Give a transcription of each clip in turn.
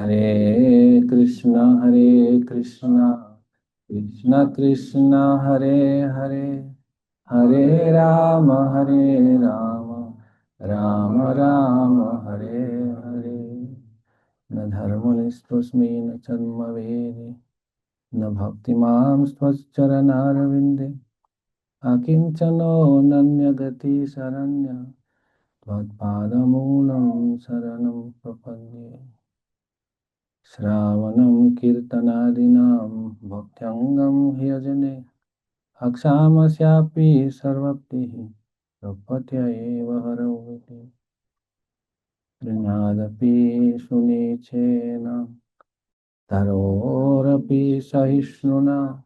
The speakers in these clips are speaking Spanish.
Hare Krishna, Krishna Krishna, Hare Hare, Hare Rama, Hare Rama, Rama Rama, Hare Hare. Na dharmanistvasmi na chanmavedi, na bhaktimam svaccharanarvinde, akinchano nanyagati saranya, tvatpadamulam saranam prapadye. Shravanam kirtanadinam bhaktyangam hyajane akshamasyapi sarvaptihi prapatya eva haravati trinadapi sunichena tarorapi sahishnuna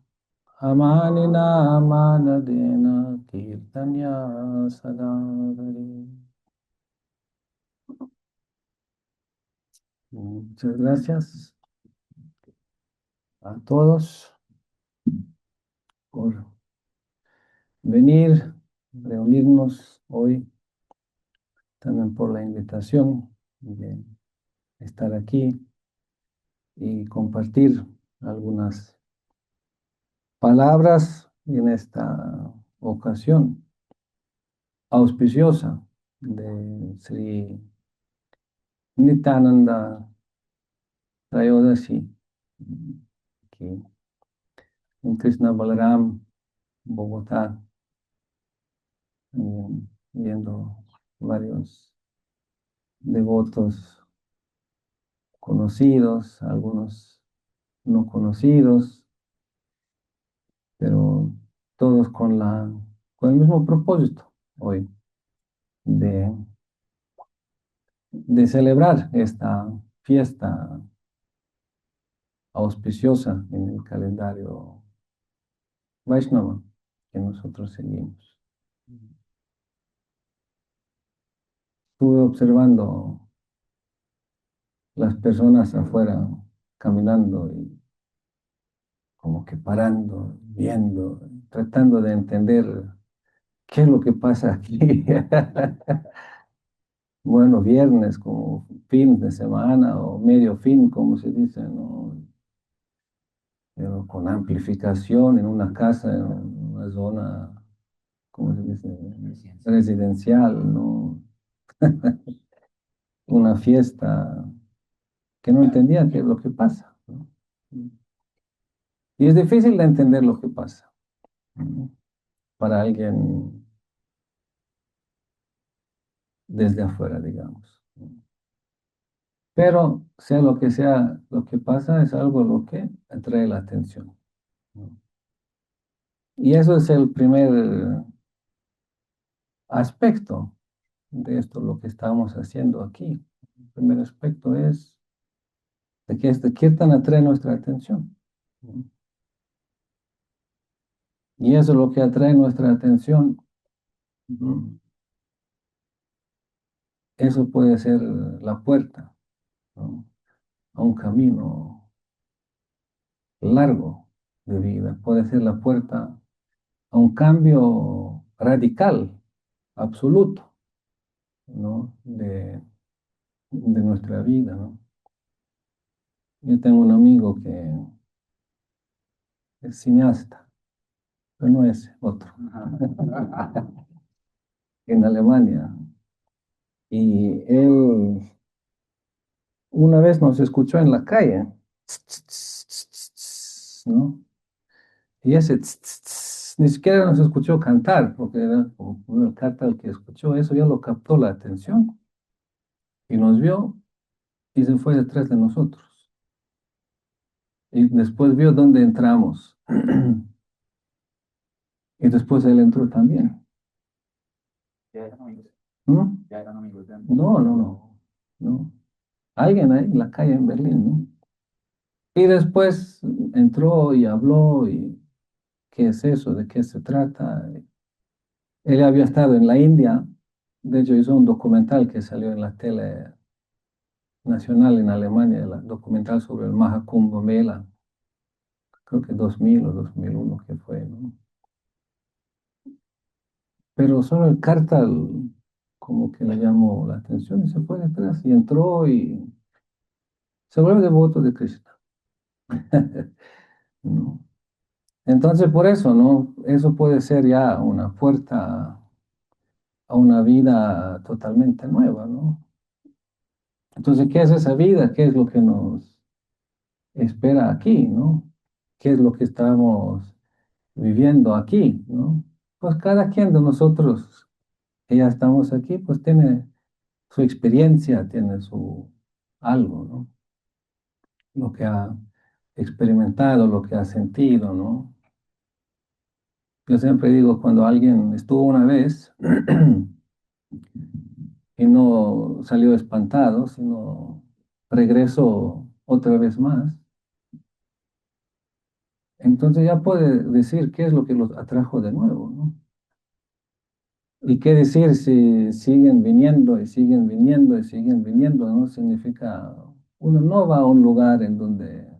amanina manadena kirtanya sadadari. Muchas gracias a todos por venir, reunirnos hoy, también por la invitación de estar aquí y compartir algunas palabras en esta ocasión auspiciosa de Sri Nityananda Trayodasi, aquí en Krishna Balaram, Bogotá, viendo varios devotos conocidos, algunos no conocidos, pero todos con el mismo propósito hoy de, de celebrar esta fiesta auspiciosa en el calendario Vaishnava que nosotros seguimos. Estuve observando las personas afuera caminando y como que parando, viendo, tratando de entender qué es lo que pasa aquí. Bueno, viernes como fin de semana o medio fin, como se dice, ¿no? Pero con amplificación en una casa, en una zona, ¿cómo se dice? Residencial, ¿no? Una fiesta que no entendía qué es lo que pasa, ¿no? Y es difícil de entender lo que pasa, ¿no? Para alguien desde afuera, digamos, ¿no? Pero sea lo que pasa, es algo lo que atrae la atención, ¿no? Y eso es el primer aspecto de esto, lo que estamos haciendo aquí. El primer aspecto es de que este kirtan atrae nuestra atención, ¿no? Y eso es lo que atrae nuestra atención. ¿No? Eso puede ser la puerta, ¿no? A un camino largo de vida. Puede ser la puerta a un cambio radical, absoluto, ¿no? De nuestra vida, ¿no? Yo tengo un amigo que es cineasta, pero no es otro, en Alemania. Y él una vez nos escuchó en la calle, ¿no? Y ese ni siquiera nos escuchó cantar, porque era como una carta al que escuchó eso, ya lo captó la atención y nos vio y se fue detrás de nosotros. Y después vio dónde entramos. Y después él entró también. Ya eran amigos. ¿Mm? Ya eran amigos de ambos. No, no, no, no. Alguien ahí en la calle en Berlín, ¿no? Y después entró y habló y ¿qué es eso? ¿De qué se trata? Él había estado en la India, de hecho hizo un documental que salió en la tele nacional en Alemania, el documental sobre el Mahakumbh Mela, creo que 2000 o 2001 que fue, ¿no? Pero solo el Kartal como que le llamó la atención y se fue detrás y entró y se vuelve devoto de Krishna. ¿No? Entonces, por eso, ¿no? Eso puede ser ya una puerta a una vida totalmente nueva, ¿no? Entonces, ¿qué es esa vida? ¿Qué es lo que nos espera aquí, ¿no? ¿Qué es lo que estamos viviendo aquí, ¿no? Pues cada quien de nosotros que ya estamos aquí, pues tiene su experiencia, tiene su algo, ¿no? Lo que ha experimentado, lo que ha sentido, ¿no? Yo siempre digo, cuando alguien estuvo una vez y no salió espantado, sino regresó otra vez más, entonces ya puede decir qué es lo que los atrajo de nuevo, ¿no? Y qué decir si siguen viniendo y siguen viniendo y siguen viniendo, ¿no? Significa, uno no va a un lugar en donde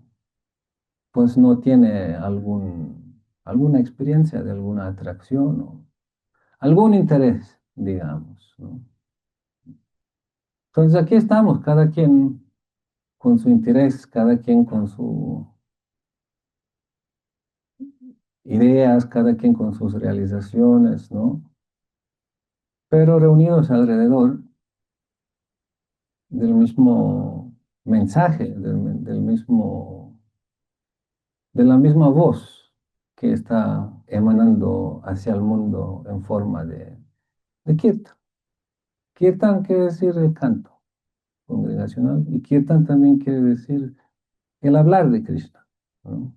pues no tiene alguna experiencia de alguna atracción o algún interés, digamos, ¿no? Entonces aquí estamos, cada quien con su interés, cada quien con sus ideas, cada quien con sus realizaciones, ¿no? Pero reunidos alrededor del mismo mensaje, del mismo, de la misma voz que está emanando hacia el mundo en forma de kirtan. Kirtan quiere decir el canto congregacional y kirtan también quiere decir el hablar de Krishna, ¿no?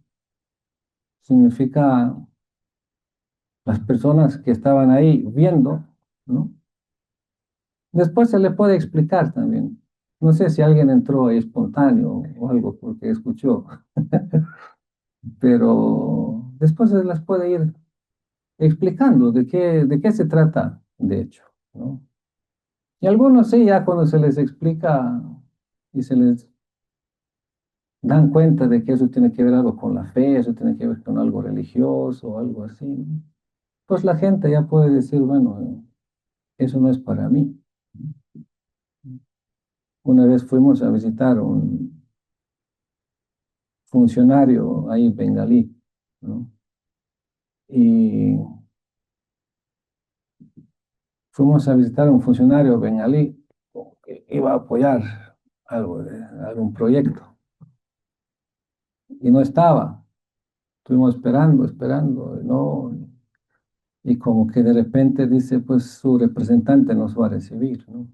Significa las personas que estaban ahí viendo, ¿no? Después se le puede explicar también. No sé si alguien entró ahí espontáneo o algo porque escuchó, pero después se las puede ir explicando de qué se trata, de hecho, ¿no? Y algunos sí, ya cuando se les explica y se les dan cuenta de que eso tiene que ver algo con la fe, eso tiene que ver con algo religioso o algo así, ¿no? Pues la gente ya puede decir, bueno, eso no es para mí. Una vez fuimos a visitar un funcionario ahí bengalí, ¿no? Y fuimos a visitar a un funcionario bengalí que iba a apoyar algún proyecto y no estaba. Estuvimos esperando, no, y como que de repente dice, pues su representante nos va a recibir, ¿no?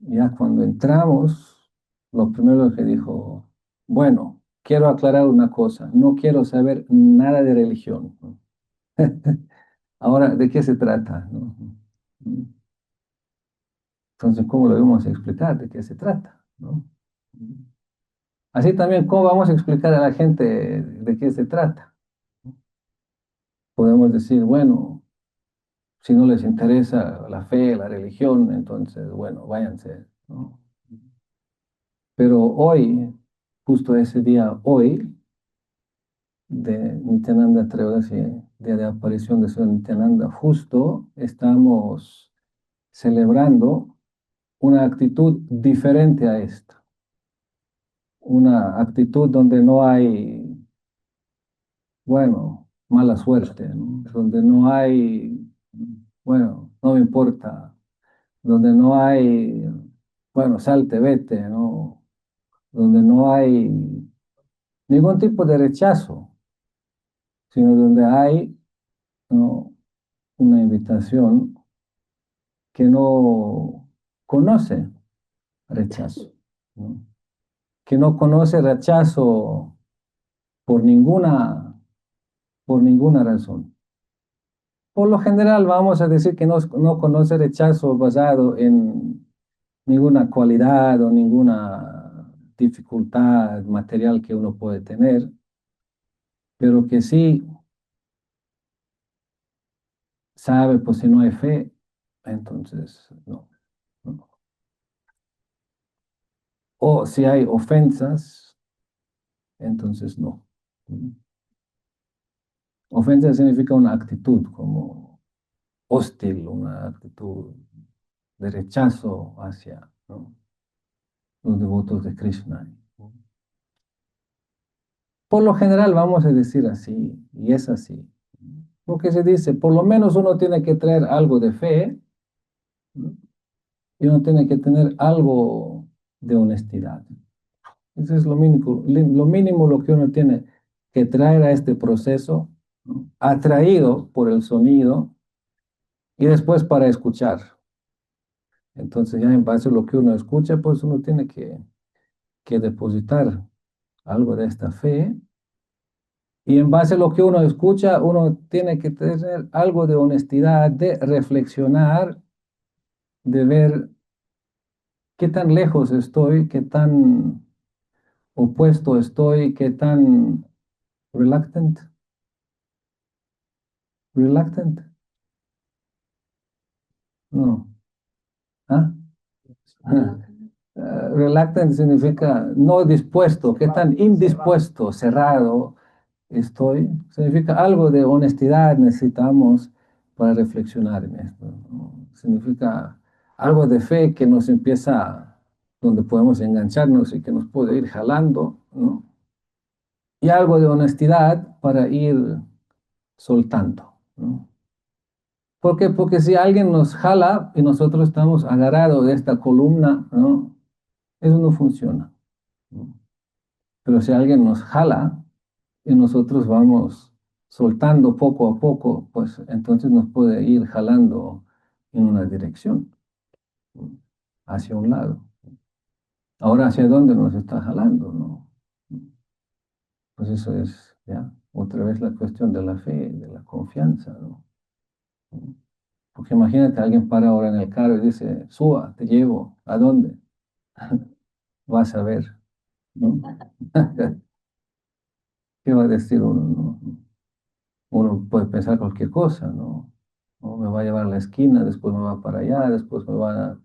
Ya cuando entramos, lo primero que dijo, bueno, quiero aclarar una cosa, no quiero saber nada de religión, ¿no? Ahora, ¿de qué se trata, no? Entonces, ¿cómo lo vamos a explicar? ¿De qué se trata, no? Así también, ¿cómo vamos a explicar a la gente de qué se trata? Podemos decir, bueno, si no les interesa la fe, la religión, entonces, bueno, váyanse, ¿no? Pero hoy, justo ese día, hoy, de Nityananda Trayodasi, día de aparición de Señor Nityananda, justo estamos celebrando una actitud diferente a esta, una actitud donde no hay, bueno, mala suerte, ¿no? Donde no hay, bueno, no me importa, donde no hay, bueno, salte, vete, ¿no? Donde no hay ningún tipo de rechazo, sino donde hay, ¿no?, una invitación que no conoce rechazo, ¿no? Que no conoce rechazo por por ninguna razón. Por lo general vamos a decir que no conoce rechazo basado en ninguna cualidad o ninguna dificultad material que uno puede tener, pero que sí sabe, pues si no hay fe, entonces no, no. O si hay ofensas, entonces no. Ofensa significa una actitud como hostil, una actitud de rechazo hacia, ¿no? los devotos de Krishna. Por lo general vamos a decir así, y es así. Porque se dice, por lo menos uno tiene que traer algo de fe, ¿no? Y uno tiene que tener algo de honestidad. Eso es lo mínimo lo que uno tiene que traer a este proceso, ¿no? Atraído por el sonido y después para escuchar. Entonces ya en base a lo que uno escucha, pues uno tiene que depositar algo de esta fe. Y en base a lo que uno escucha, uno tiene que tener algo de honestidad, de reflexionar, de ver qué tan lejos estoy, qué tan opuesto estoy, qué tan reluctant, reluctant, no, ¿ah? Reluctant significa no dispuesto, qué tan indispuesto, cerrado estoy, significa algo de honestidad necesitamos para reflexionar en esto, ¿no? Significa algo de fe que nos empieza, donde podemos engancharnos y que nos puede ir jalando, ¿no? Y algo de honestidad para ir soltando, ¿no? ¿Por qué? Porque si alguien nos jala y nosotros estamos agarrados de esta columna, ¿no? Eso no funciona, ¿no? Pero si alguien nos jala y nosotros vamos soltando poco a poco, pues entonces nos puede ir jalando en una dirección, ¿no? Hacia un lado. Ahora, ¿hacia dónde nos está jalando, no? Pues eso es ya otra vez la cuestión de la fe, de la confianza, ¿no? Porque imagínate, alguien para ahora en el carro y dice, suba, te llevo, ¿a dónde? Vas a ver, ¿no? ¿Qué va a decir uno? ¿No? Uno puede pensar cualquier cosa, ¿no? ¿No? Me va a llevar a la esquina, después me va para allá, después me van a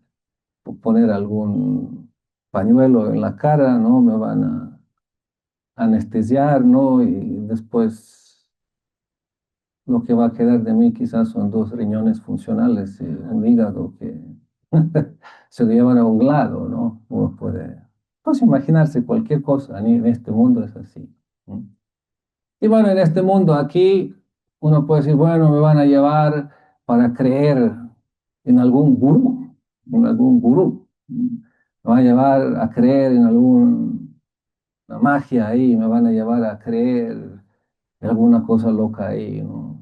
poner algún pañuelo en la cara, ¿no? Me van a anestesiar, ¿no? Y después lo que va a quedar de mí quizás son dos riñones funcionales y un hígado que se lo llevan a un lado, ¿no? Uno puede, pues, imaginarse cualquier cosa en este mundo es así, ¿no? Y bueno, en este mundo aquí uno puede decir, bueno, me van a llevar para creer en algún gurú, en algún gurú. Me van a llevar a creer en alguna magia ahí, me van a llevar a creer en alguna cosa loca ahí, ¿no?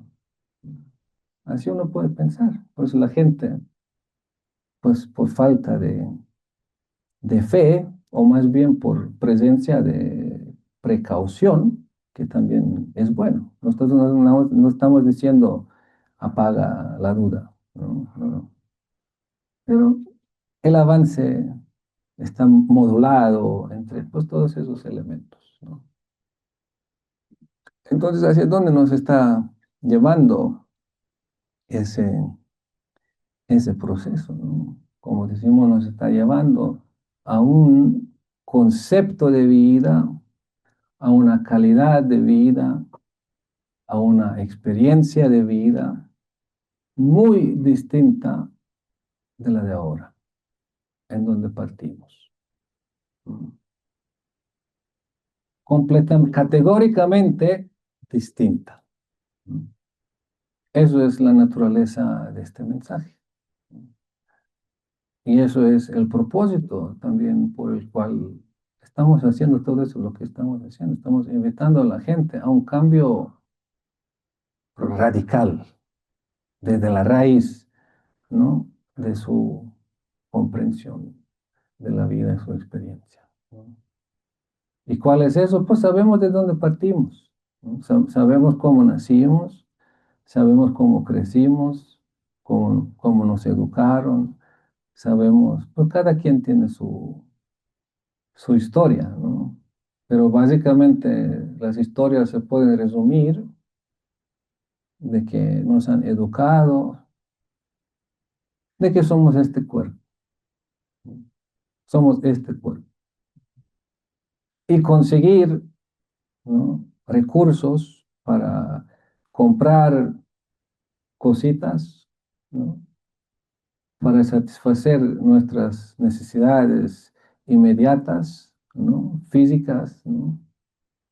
Así uno puede pensar. Por eso la gente, pues por falta de fe, o más bien por presencia de precaución, que también es bueno. Nosotros no estamos diciendo apaga la duda, ¿no? No, no. Pero el avance está modulado entre, pues, todos esos elementos, ¿no? Entonces, ¿hacia dónde nos está llevando ese, ese proceso, ¿no? Como decimos, nos está llevando a un concepto de vida, a una calidad de vida, a una experiencia de vida muy distinta de la de ahora, en donde partimos. ¿No? Completamente, categóricamente distinta, ¿no? Eso es la naturaleza de este mensaje. Y eso es el propósito también por el cual estamos haciendo todo eso, lo que estamos haciendo. Estamos invitando a la gente a un cambio radical, desde la raíz, ¿no? De su comprensión de la vida y su experiencia, ¿no? ¿Y cuál es eso? Pues sabemos de dónde partimos, ¿no? Sabemos cómo nacimos, sabemos cómo crecimos, cómo nos educaron, sabemos, pues cada quien tiene su historia, ¿no? Pero básicamente las historias se pueden resumir de que nos han educado, de que somos este cuerpo, ¿no? Somos este cuerpo. Y conseguir, ¿no? Recursos para comprar cositas, ¿no? Para satisfacer nuestras necesidades inmediatas, ¿no? Físicas, ¿no?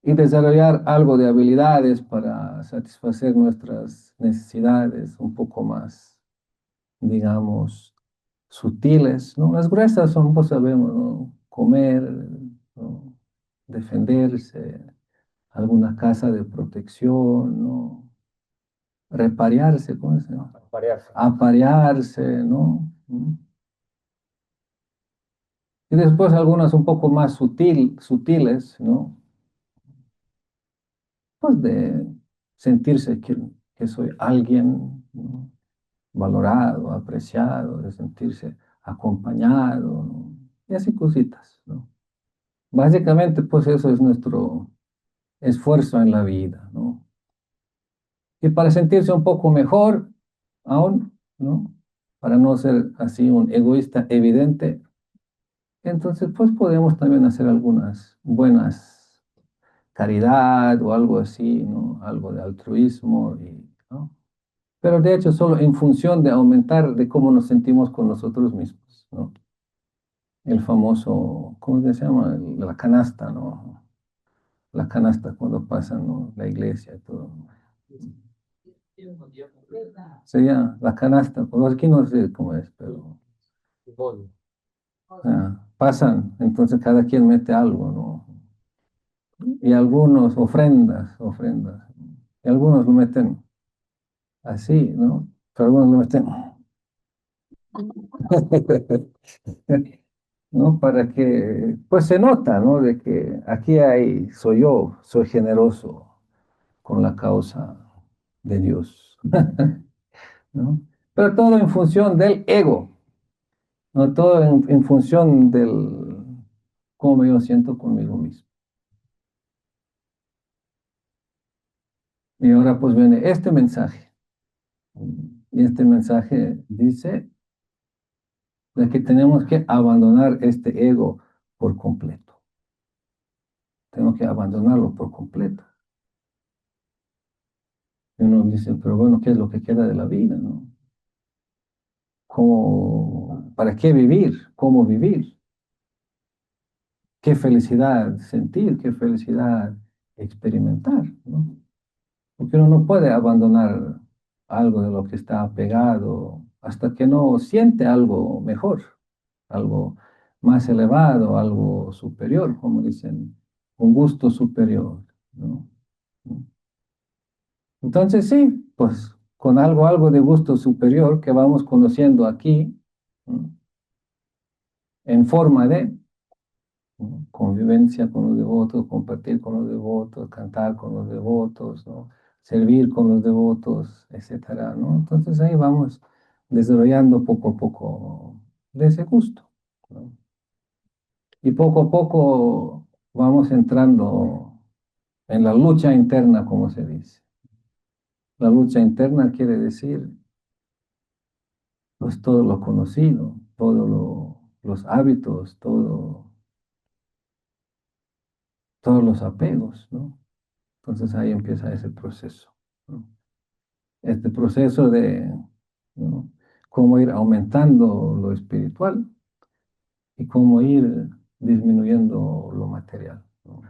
Y desarrollar algo de habilidades para satisfacer nuestras necesidades un poco más, digamos, sutiles, ¿no? Las gruesas son, pues sabemos, ¿no? Comer, ¿no? Defenderse, alguna casa de protección, ¿no? Reparearse, ¿cómo se llama? Aparearse. Aparearse, ¿no? ¿Mm? Y después algunas un poco más sutiles, ¿no? Pues de sentirse que soy alguien, ¿no? Valorado, apreciado, de sentirse acompañado, ¿no? Y así cositas, ¿no? Básicamente, pues eso es nuestro esfuerzo en la vida, ¿no? Y para sentirse un poco mejor aún, ¿no? Para no ser así un egoísta evidente, entonces pues podemos también hacer algunas buenas caridad o algo así, ¿no? Algo de altruismo, ¿no? Pero de hecho solo en función de aumentar de cómo nos sentimos con nosotros mismos, ¿no? El famoso, ¿cómo se llama? La canasta, ¿no? La canasta cuando pasan, ¿no? La iglesia y todo, ¿no? Sería la canasta, pues aquí no sé cómo es, pero pasan, entonces cada quien mete algo, ¿no? Y algunos ofrendas, y algunos lo meten así, ¿no? Pero algunos lo meten, ¿no? Para que, pues se nota, ¿no? De que aquí hay, soy yo, soy generoso con la causa de Dios, ¿no? Pero todo en función del ego, no todo en función del cómo yo siento conmigo mismo. Y ahora pues viene este mensaje. Y este mensaje dice de que tenemos que abandonar este ego por completo. Tenemos que abandonarlo por completo. Y uno dice, pero bueno, ¿qué es lo que queda de la vida, no? ¿Cómo, para qué vivir? ¿Cómo vivir? ¿Qué felicidad sentir? ¿Qué felicidad experimentar, no? Porque uno no puede abandonar algo de lo que está apegado hasta que no siente algo mejor, algo más elevado, algo superior, como dicen, un gusto superior, ¿no? Entonces sí, pues con algo de gusto superior que vamos conociendo aquí, ¿no? En forma de, ¿no? Convivencia con los devotos, compartir con los devotos, cantar con los devotos, ¿no? Servir con los devotos, etcétera, ¿no? Entonces ahí vamos desarrollando poco a poco de ese gusto, ¿no? Y poco a poco vamos entrando en la lucha interna, como se dice. La lucha interna quiere decir pues todo lo conocido, los hábitos, todos los apegos, ¿no? Entonces ahí empieza ese proceso, ¿no? Este proceso de, ¿no? Cómo ir aumentando lo espiritual y cómo ir disminuyendo lo material, ¿no?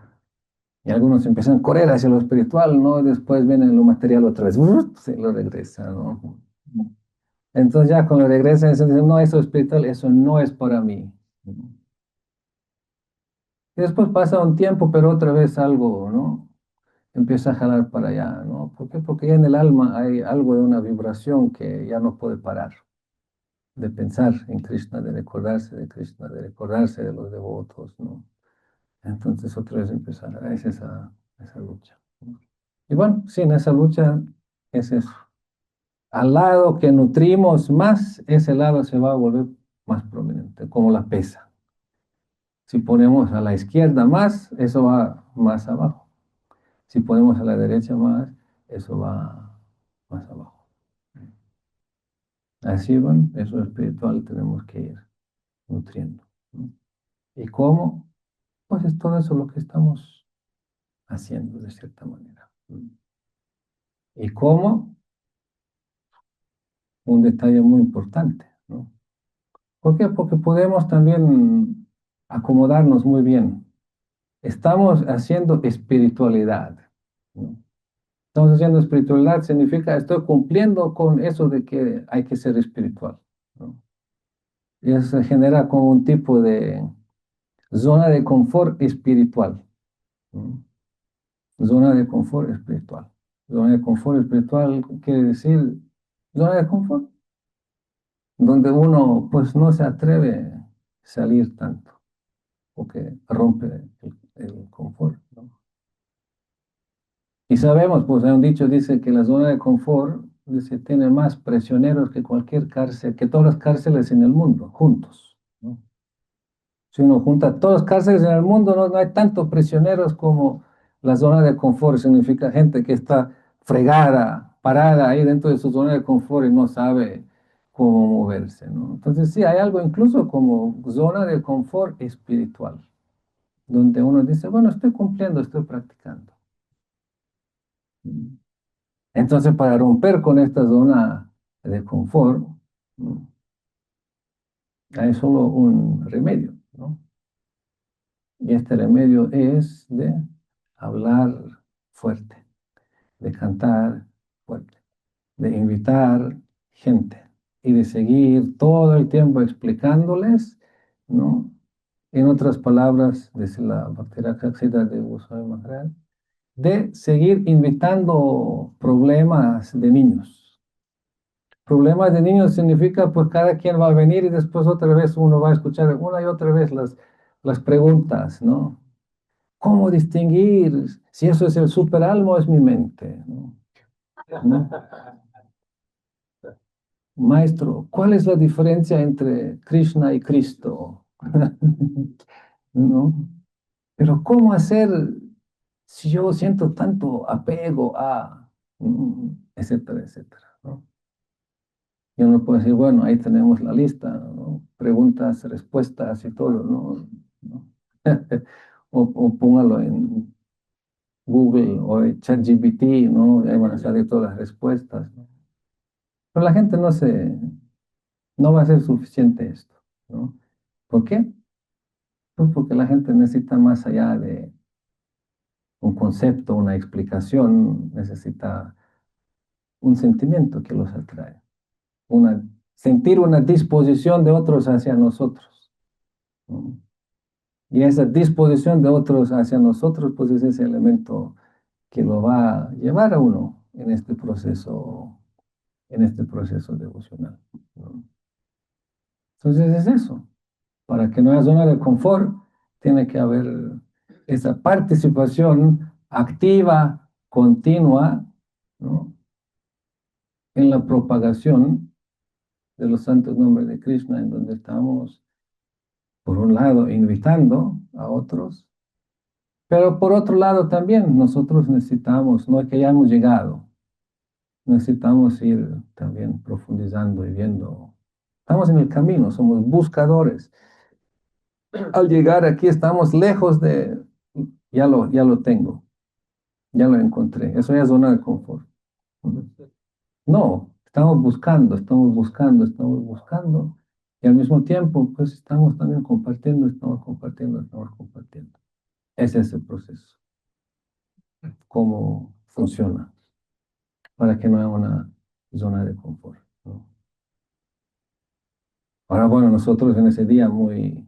Y algunos empiezan a correr hacia lo espiritual, ¿no? Y después viene lo material otra vez, ¡uf! Se lo regresa, ¿no? Entonces ya cuando regresa, dicen, no, eso espiritual, eso no es para mí. Y después pasa un tiempo, pero otra vez algo, ¿no? Empieza a jalar para allá, ¿no? ¿Por qué? Porque ya en el alma hay algo de una vibración que ya no puede parar, de pensar en Krishna, de recordarse de Krishna, de recordarse de los devotos, ¿no? Entonces otra vez empezar, es esa lucha, ¿no? Y bueno, sí, en esa lucha es eso. Al lado que nutrimos más, ese lado se va a volver más prominente, como la pesa. Si ponemos a la izquierda más, eso va más abajo. Si ponemos a la derecha más, eso va más abajo. Así, bueno, eso espiritual tenemos que ir nutriendo, ¿no? ¿Y cómo? Pues es todo eso lo que estamos haciendo de cierta manera, ¿no? ¿Y cómo? Un detalle muy importante, ¿no? ¿Por qué? Porque podemos también acomodarnos muy bien. Estamos haciendo espiritualidad, ¿no? Estamos haciendo espiritualidad significa estoy cumpliendo con eso de que hay que ser espiritual, ¿no? Y eso genera como un tipo de zona de confort espiritual, ¿no? Zona de confort espiritual. Zona de confort espiritual quiere decir zona de confort, donde uno pues no se atreve a salir tanto, porque rompe el confort, ¿no? Y sabemos, pues hay un dicho, dice que la zona de confort, dice, tiene más prisioneros que cualquier cárcel, que todas las cárceles en el mundo, juntos, ¿no? Si uno junta todas las cárceles en el mundo, no hay tantos prisioneros como la zona de confort. Significa gente que está fregada, parada ahí dentro de su zona de confort y no sabe cómo moverse, ¿no? Entonces sí, hay algo incluso como zona de confort espiritual, donde uno dice, bueno, estoy cumpliendo, estoy practicando. Entonces, para romper con esta zona de confort, ¿no? Hay solo un remedio, ¿no? Y este remedio es de hablar fuerte, de cantar fuerte, de invitar gente y de seguir todo el tiempo explicándoles, ¿no? En otras palabras, dice la bacteria Candida de Goswami Maharaj, de seguir invitando problemas de niños. Problemas de niños significa pues cada quien va a venir y después otra vez uno va a escuchar una y otra vez las preguntas, ¿no? ¿Cómo distinguir si eso es el superalma o es mi mente? ¿No? ¿No? Maestro, ¿cuál es la diferencia entre Krishna y Cristo? ¿No? Pero ¿cómo hacer si yo siento tanto apego a, etcétera, etcétera, ¿no? Y uno puede decir, bueno, ahí tenemos la lista, ¿no? Preguntas, respuestas y todo, ¿no? ¿No? O póngalo en Google o en ChatGPT, ¿no? Y ahí van a salir todas las respuestas, ¿no? Pero la gente no va a ser suficiente esto, ¿no? ¿Por qué? Pues porque la gente necesita más allá de un concepto, una explicación, necesita un sentimiento que los atrae, sentir una disposición de otros hacia nosotros, ¿no? Y esa disposición de otros hacia nosotros, pues es ese elemento que lo va a llevar a uno en este proceso devocional, ¿no? Entonces es eso. Para que no haya zona de confort, tiene que haber esa participación activa, continua, ¿no? En la propagación de los santos nombres de Krishna, en donde estamos, por un lado, invitando a otros, pero por otro lado también nosotros necesitamos, no es que ya hemos llegado, necesitamos ir también profundizando y viendo. Estamos en el camino, somos buscadores. Al llegar aquí estamos lejos de, ya lo tengo, ya lo encontré. Eso ya es zona de confort. No, estamos buscando, estamos buscando, estamos buscando. Y al mismo tiempo, pues estamos también compartiendo, estamos compartiendo, estamos compartiendo. Ese es el proceso. Cómo funciona para que no haya una zona de confort, ¿no? Ahora, bueno, nosotros en ese día muy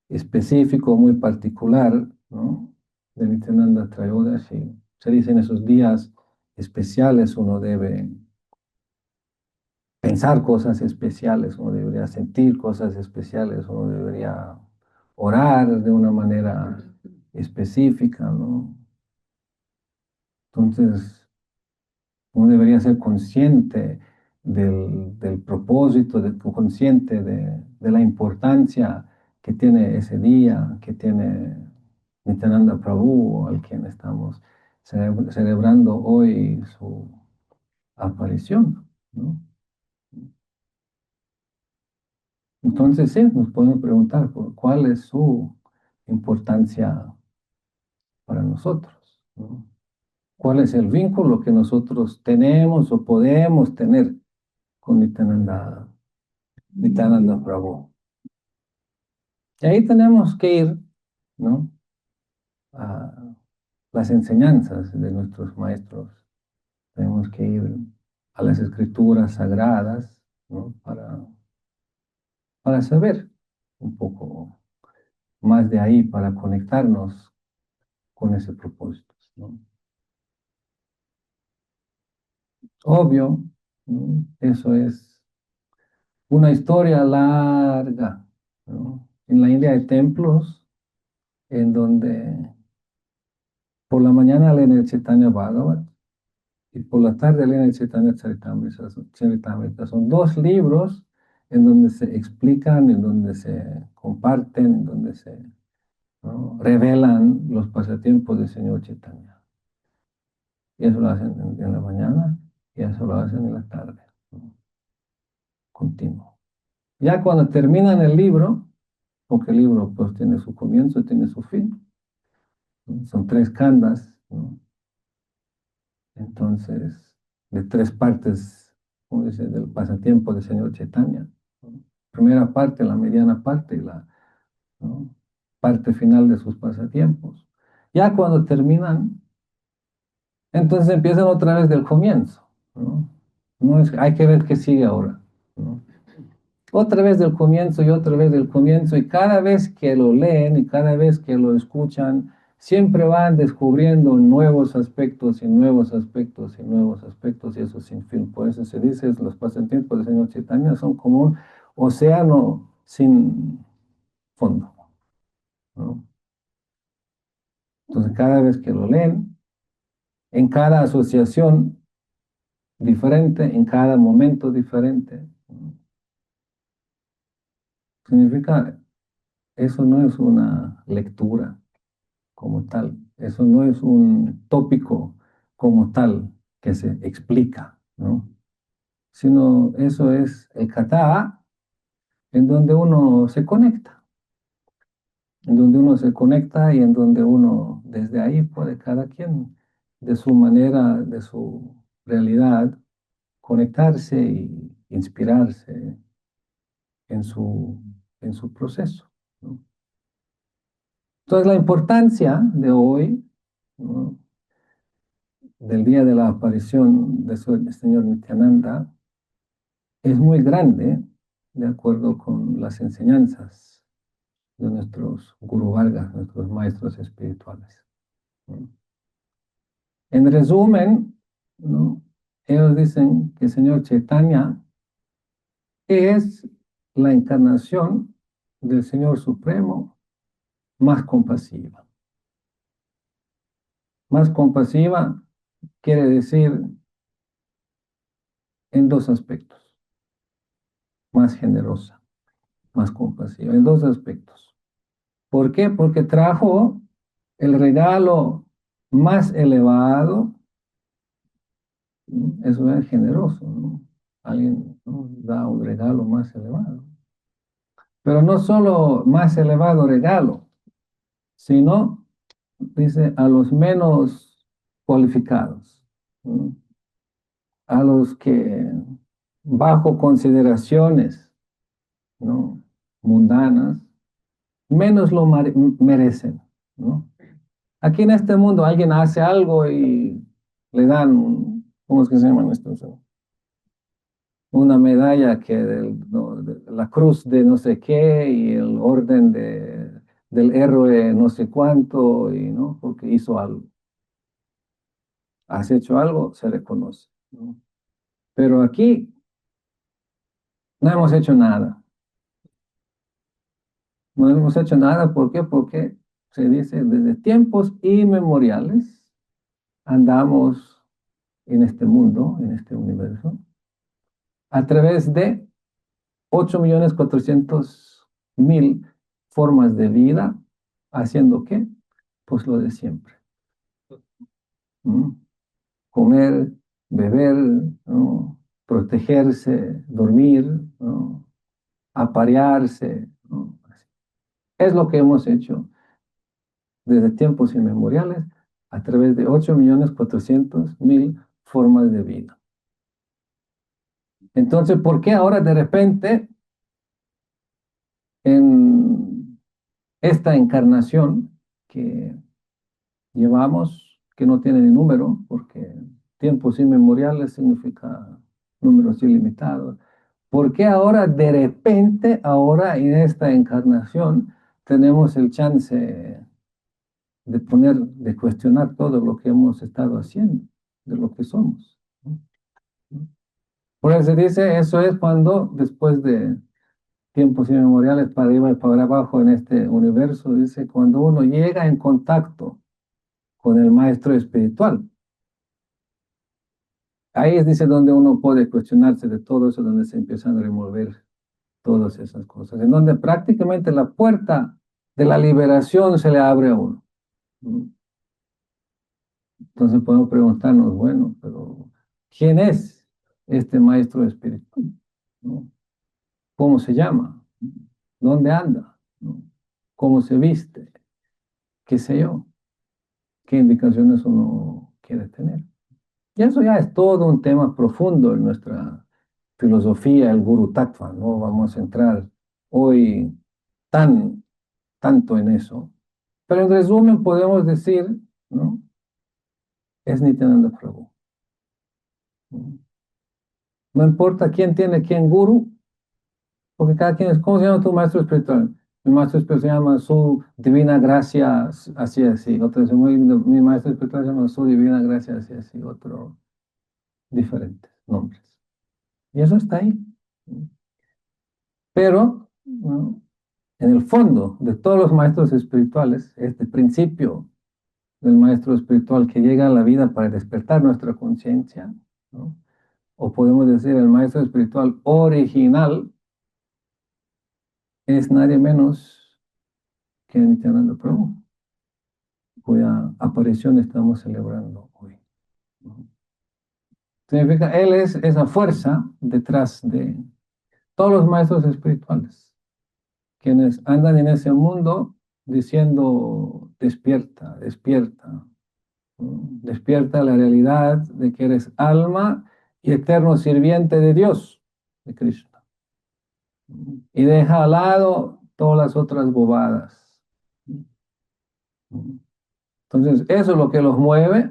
específico, muy particular, ¿no? De Nityananda Trayodashi, se dice en esos días especiales uno debe pensar cosas especiales, uno debería sentir cosas especiales, uno debería orar de una manera específica, ¿no? Entonces, uno debería ser consciente del propósito, consciente de la importancia que tiene ese día, que tiene Nityananda Prabhu, al quien estamos celebrando hoy su aparición, ¿no? Entonces, sí, nos podemos preguntar cuál es su importancia para nosotros, ¿no? ¿Cuál es el vínculo que nosotros tenemos o podemos tener con Nityananda Prabhu? Y ahí tenemos que ir, ¿no? A las enseñanzas de nuestros maestros. Tenemos que ir a las escrituras sagradas, ¿no? Para saber un poco más de ahí, para conectarnos con ese propósito, ¿no? Obvio, ¿no? Eso es una historia larga, ¿no? En la India hay templos en donde por la mañana leen el Chaitanya Bhagavat y por la tarde leen el Chaitanya Charitamrita. Charitamrita. Son dos libros en donde se explican, en donde se comparten, en donde se, ¿no? revelan los pasatiempos del Señor Chaitanya. Y eso lo hacen en la mañana y eso lo hacen en la tarde, ¿no? Continuo. Ya cuando terminan el libro, porque el libro pues tiene su comienzo y tiene su fin, ¿no? Son tres kandas, ¿no? Entonces, de tres partes, como dice, del pasatiempo del Señor Chaitanya, ¿no? Primera parte, la mediana parte y la, ¿no? parte final de sus pasatiempos. Ya cuando terminan, entonces empiezan otra vez del comienzo, ¿no? No es, hay que ver qué sigue ahora, ¿no? Otra vez del comienzo y otra vez del comienzo, y cada vez que lo leen y cada vez que lo escuchan, siempre van descubriendo nuevos aspectos y nuevos aspectos y nuevos aspectos, y eso sin fin. Por eso se dice, los pasatiempos del Señor Chaitanya son como un océano sin fondo, ¿no? Entonces, cada vez que lo leen, en cada asociación diferente, en cada momento diferente, ¿no? Significa, eso no es una lectura como tal. Eso no es un tópico como tal que se explica, ¿no? Sino eso es el kata en donde uno se conecta, en donde uno se conecta y en donde uno desde ahí puede cada quien de su manera, de su realidad, conectarse y inspirarse en en su proceso, ¿no? Entonces la importancia de hoy, ¿no? del día de la aparición de del Señor Nityananda es muy grande de acuerdo con las enseñanzas de nuestros Guru Vargas, nuestros maestros espirituales, ¿no? En resumen, ¿no? Ellos dicen que el Señor Chaitanya es la encarnación del Señor Supremo más compasiva. Más compasiva quiere decir en dos aspectos, más generosa, más compasiva, en dos aspectos. ¿Por qué? Porque trajo el regalo más elevado, ¿no? Eso es generoso, ¿no? Alguien, ¿no? da un regalo más elevado. Pero no solo más elevado regalo, sino, dice, a los menos cualificados, ¿no? A los que bajo consideraciones, ¿no? mundanas, menos lo merecen, ¿no? Aquí en este mundo alguien hace algo y le dan, ¿cómo es que se llaman estos? Una medalla que no, de la cruz de no sé qué y el orden del héroe no sé cuánto, y, ¿no? Porque hizo algo. Has hecho algo, se reconoce, ¿no? Pero aquí no hemos hecho nada. No hemos hecho nada, ¿por qué? Porque se dice desde tiempos inmemoriales andamos en este mundo, en este universo, a través de 8.400.000 formas de vida, haciendo ¿qué? Pues lo de siempre. ¿Mm? Comer, beber, ¿no? Protegerse, dormir, ¿no? Aparearse, ¿no? Es lo que hemos hecho desde tiempos inmemoriales a través de 8.400.000 formas de vida. Entonces, ¿por qué ahora de repente en esta encarnación que llevamos, que no tiene ni número, porque tiempos inmemoriales significa números ilimitados. ¿Por qué ahora, de repente, ahora en esta encarnación, tenemos el chance de cuestionar todo lo que hemos estado haciendo, de lo que somos? ¿No? Por eso se dice, eso es cuando, después de tiempos inmemoriales, para arriba y para abajo en este universo, dice, cuando uno llega en contacto con el maestro espiritual. Ahí es, dice, donde uno puede cuestionarse de todo eso, donde se empiezan a remover todas esas cosas, en donde prácticamente la puerta de la liberación se le abre a uno. ¿No? Entonces podemos preguntarnos, bueno, pero ¿quién es este maestro espiritual? ¿No? ¿Cómo se llama? ¿Dónde anda? ¿No? ¿Cómo se viste? ¿Qué sé yo? ¿Qué indicaciones uno quiere tener? Y eso ya es todo un tema profundo en nuestra filosofía, el Guru Tattva, no vamos a entrar hoy tanto en eso. Pero en resumen podemos decir, ¿no? Es Nityananda Prabhu. ¿No? No importa quién tiene quién guru, porque cada quien es, ¿cómo se llama tu maestro espiritual? Mi maestro espiritual se llama su divina gracia, así, así. Otro dice, mi maestro espiritual se llama su divina gracia, así, así. Otro, diferentes nombres. Y eso está ahí. ¿No? Pero, ¿no? En el fondo de todos los maestros espirituales, este principio del maestro espiritual que llega a la vida para despertar nuestra conciencia, ¿no? O podemos decir el maestro espiritual original, es nadie menos que Nityananda Prabhu, cuya aparición estamos celebrando hoy. ¿No? Significa, él es esa fuerza detrás de todos los maestros espirituales, quienes andan en ese mundo diciendo, despierta, despierta, ¿no? Despierta la realidad de que eres alma y eterno sirviente de Dios, de Krishna. Y deja al lado todas las otras bobadas. Entonces, eso es lo que los mueve,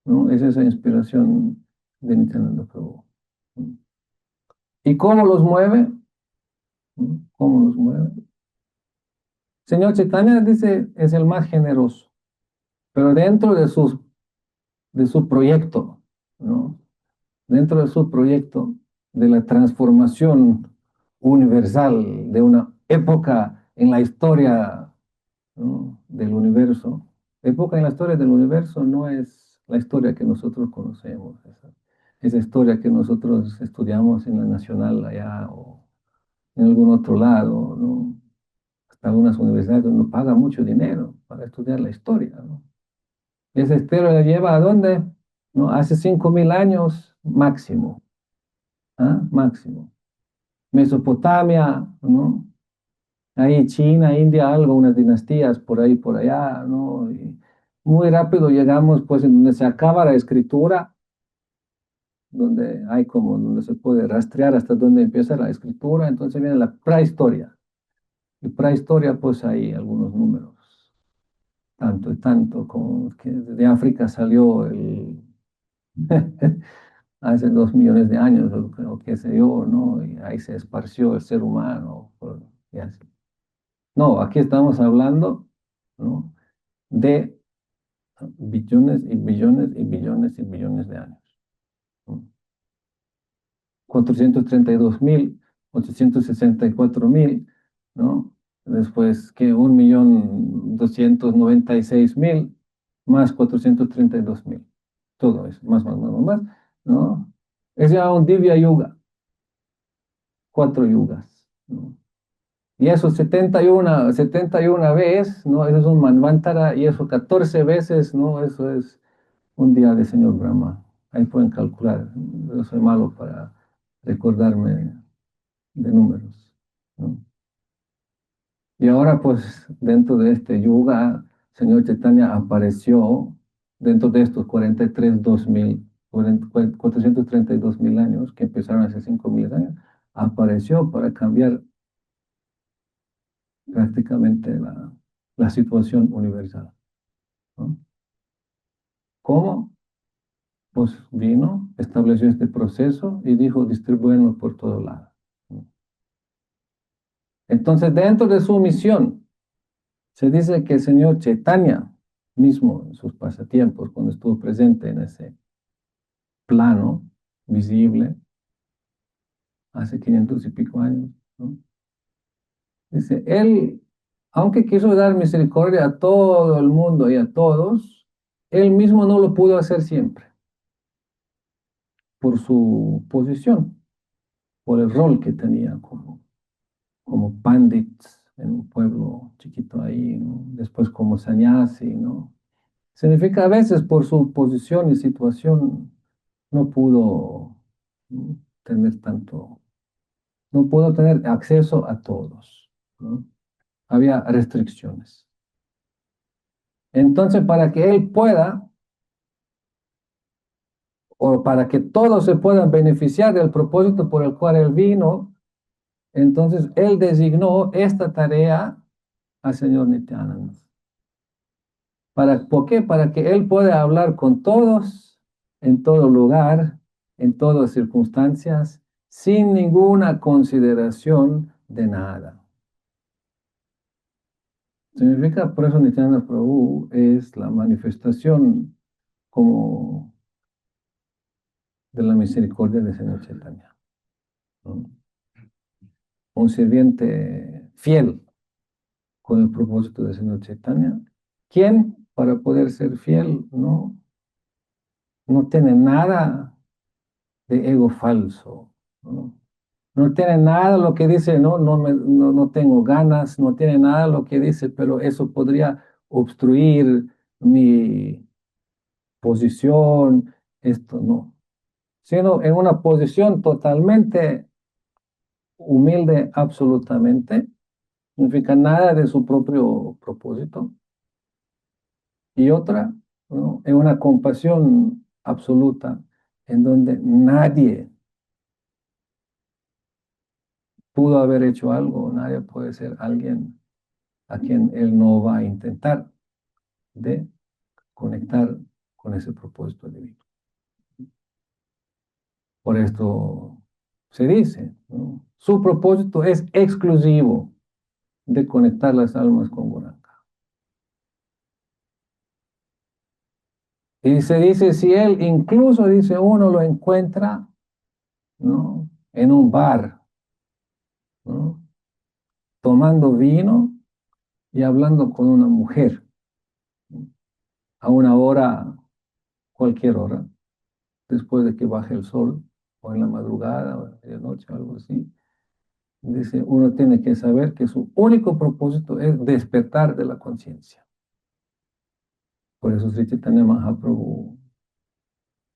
¿no? Es esa inspiración de Nityananda Prabhu. ¿Y cómo los mueve? ¿No? ¿Cómo los mueve? Señor Chaitanya dice, es el más generoso, pero dentro de su proyecto, ¿no? Dentro de su proyecto de la transformación universal de una época en la historia, ¿no? Del universo. La época en la historia del universo no es la historia que nosotros conocemos, esa historia que nosotros estudiamos en la Nacional allá o en algún otro lado, ¿no? Hasta algunas universidades uno paga mucho dinero para estudiar la historia, ¿no? Y esa historia la lleva a dónde? ¿No? Hace 5.000 años máximo, ¿ah? Máximo. Mesopotamia, ¿no? Ahí China, India, algo, unas dinastías por ahí, por allá, ¿no? Y muy rápido llegamos, pues, en donde se acaba la escritura, donde hay como, donde se puede rastrear hasta dónde empieza la escritura, entonces viene la prehistoria. Y prehistoria, pues, hay algunos números, tanto y tanto, como que de África salió el... hace 2 millones de años, o qué sé yo, ¿no? Y ahí se esparció el ser humano, y así. No, aquí estamos hablando, ¿no? De billones y billones y billones y billones de años. ¿No? 432.864.000, ¿no? Después que 1.296.000 más 432.000. Todo eso, más, ¿no? Es ya un Divya Yuga, 4 yugas, ¿no? Y eso 71 veces, ¿no? Eso es un Manvantara, y eso 14 veces, ¿no? Eso es un día de Señor Brahma. Ahí pueden calcular. Yo soy malo para recordarme de números, ¿no? Y ahora, pues, dentro de este yuga, Señor Chaitanya apareció dentro de estos 432.000 años, que empezaron hace 5.000 años, apareció para cambiar prácticamente la situación universal, ¿no? ¿Cómo? Pues vino, estableció este proceso y dijo distribuirlo por todo lado, ¿no? Entonces, dentro de su misión, se dice que el señor Chaitanya mismo en sus pasatiempos, cuando estuvo presente en ese plano visible, hace 500 y pico años, ¿no? Dice, él, aunque quiso dar misericordia a todo el mundo y a todos, él mismo no lo pudo hacer siempre, por su posición, por el rol que tenía como pandit en un pueblo chiquito ahí, ¿no? Después como sannyasi, ¿no? Significa a veces por su posición y situación no pudo, ¿no?, tener tanto, no pudo tener acceso a todos, ¿no? Había restricciones. Entonces, para que él pueda, o para que todos se puedan beneficiar del propósito por el cual él vino, entonces él designó esta tarea al señor Nityananda. ¿Por qué? Para que él pueda hablar con todos, en todo lugar, en todas circunstancias, sin ninguna consideración de nada. Significa, por eso Nityananda Prabhu es la manifestación como de la misericordia del Señor Chaitanya, ¿no? Un sirviente fiel con el propósito del Señor Chaitanya, quien para poder ser fiel no tiene nada de ego falso, ¿no? No tiene nada lo que dice, no tengo ganas, no tiene nada lo que dice, pero eso podría obstruir mi posición, esto no. Sino en una posición totalmente humilde, absolutamente, no significa nada de su propio propósito. Y otra, ¿no?, en una compasión absoluta, en donde nadie pudo haber hecho algo, nadie puede ser alguien a quien él no va a intentar de conectar con ese propósito divino. Por esto se dice, ¿no?, su propósito es exclusivo de conectar las almas con Gauranga. Y se dice, si él incluso, dice, uno lo encuentra, ¿no?, en un bar, ¿no?, tomando vino y hablando con una mujer, ¿no?, a una hora, cualquier hora, después de que baje el sol, o en la madrugada, o en la medianoche, o algo así. Dice, uno tiene que saber que su único propósito es despertar de la conciencia. Por eso Sri Chaitanya Mahaprabhu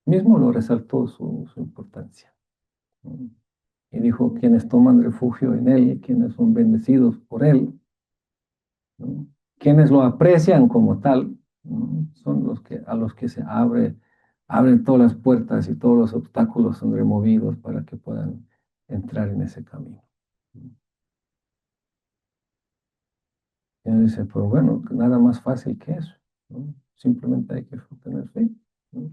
mismo lo resaltó su importancia, ¿no? Y dijo, quienes toman refugio en él, quienes son bendecidos por él, ¿no?, quienes lo aprecian como tal, ¿no?, son a los que se abren todas las puertas y todos los obstáculos son removidos para que puedan entrar en ese camino, ¿no? Y uno dice, pero bueno, nada más fácil que eso, ¿no? Simplemente hay que tener fe, ¿no?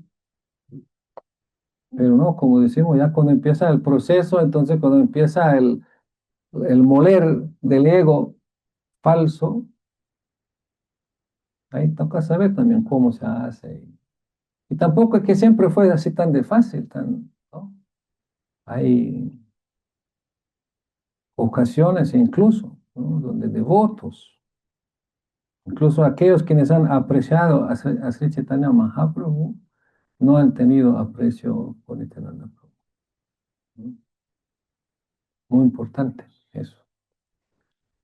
Pero no, como decimos, ya cuando empieza el proceso, entonces cuando empieza el moler del ego falso, ahí toca saber también cómo se hace. Y tampoco es que siempre fue así tan de fácil, ¿no? Hay ocasiones incluso, ¿no?, donde devotos, incluso aquellos quienes han apreciado a Sri Chaitanya Mahaprabhu, no han tenido aprecio por Nityananda Prabhu, ¿no? Muy importante eso.